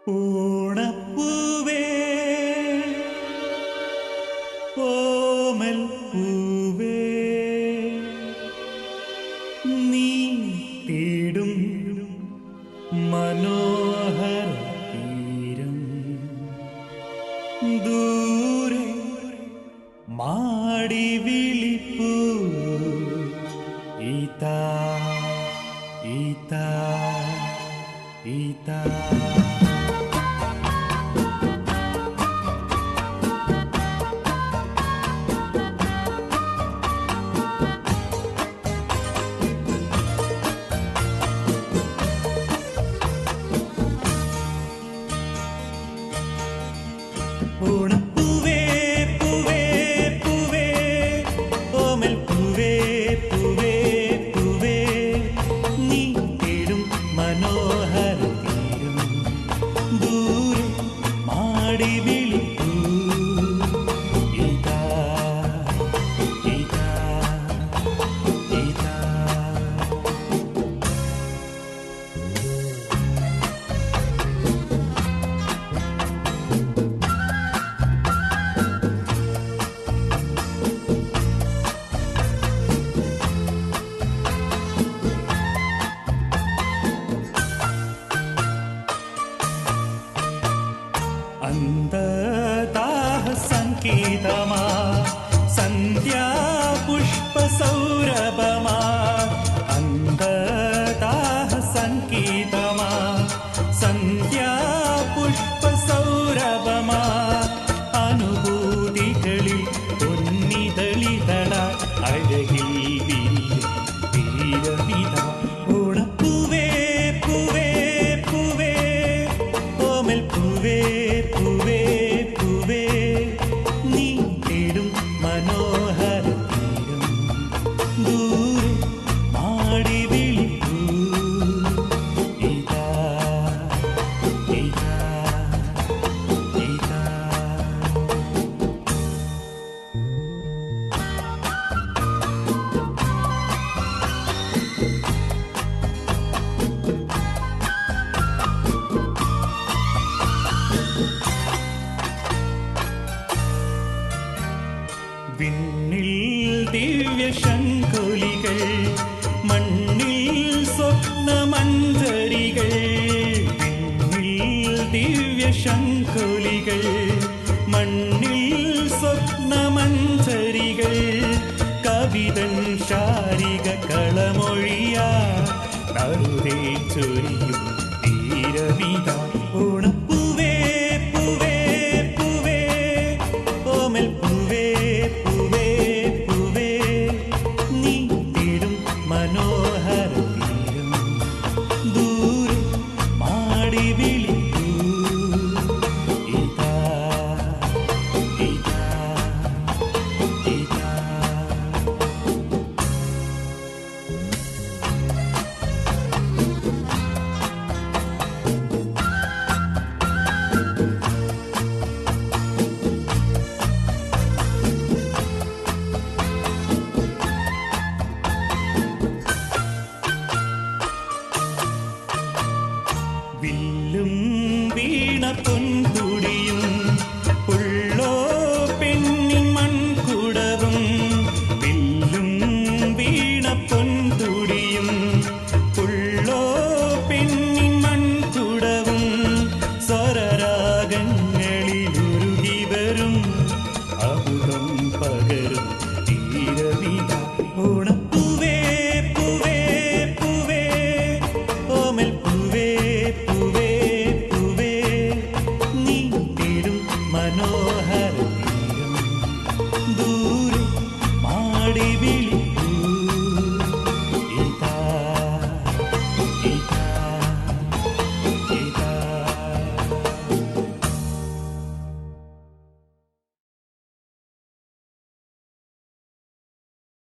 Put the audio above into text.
ഓണപ്പൂവേ ഓമൽ പൂവേ നീ തേടും മനോഹര തീരം ദൂരെ മാടി വിളിപ്പൂ ഈതാ ഈതാ ഈതാ ഓണപ്പൂവേ പൂവേ പൂവേ ഓമൽ പൂവേ പൂവേ പൂവേ നീ തേടും മനോഹര തീരം ദൂരെ മാടി വിളിപ്പൂ ഇതാ ഇതാ ഇതാ അന്ധദാഹ സംഗീതമാ സന്ധ്യാ പുഷ്പ സൗരഭമാ അന്ധദാഹ സംഗീതമാ സന്ധ്യാ പുഷ്പ സൗരഭമാ അനുഭൂതികളിൽ പൊന്നിതളിതള അഴകിൽ വീരവിത ഓണപ്പൂവേ പൂവേ പൂവേ ഓമൽ പൂവേ പൂവേ പൂവേ നീ തേടും മനോഹര തീരം ദൂരെ മാടി വിളിപ്പൂ ഇതാ ഇതാ ഇതാ വിണ്ണിൽ ദിവ്യശങ്കുലികൾ മണ്ണിൽ സ്വപ്നമഞ്ജരികൾ വിണ്ണിൽ ദിവ്യശങ്കുലികൾ മണ്ണിൽ സ്വപ്നമഞ്ജരികൾ കവിതൻ ശാരിക കളമൊഴിയാ നറുതേ ചൊരിയും തീരവിത ഓണപ്പൂവേ പൂവേ പൂവേ ഓമൽ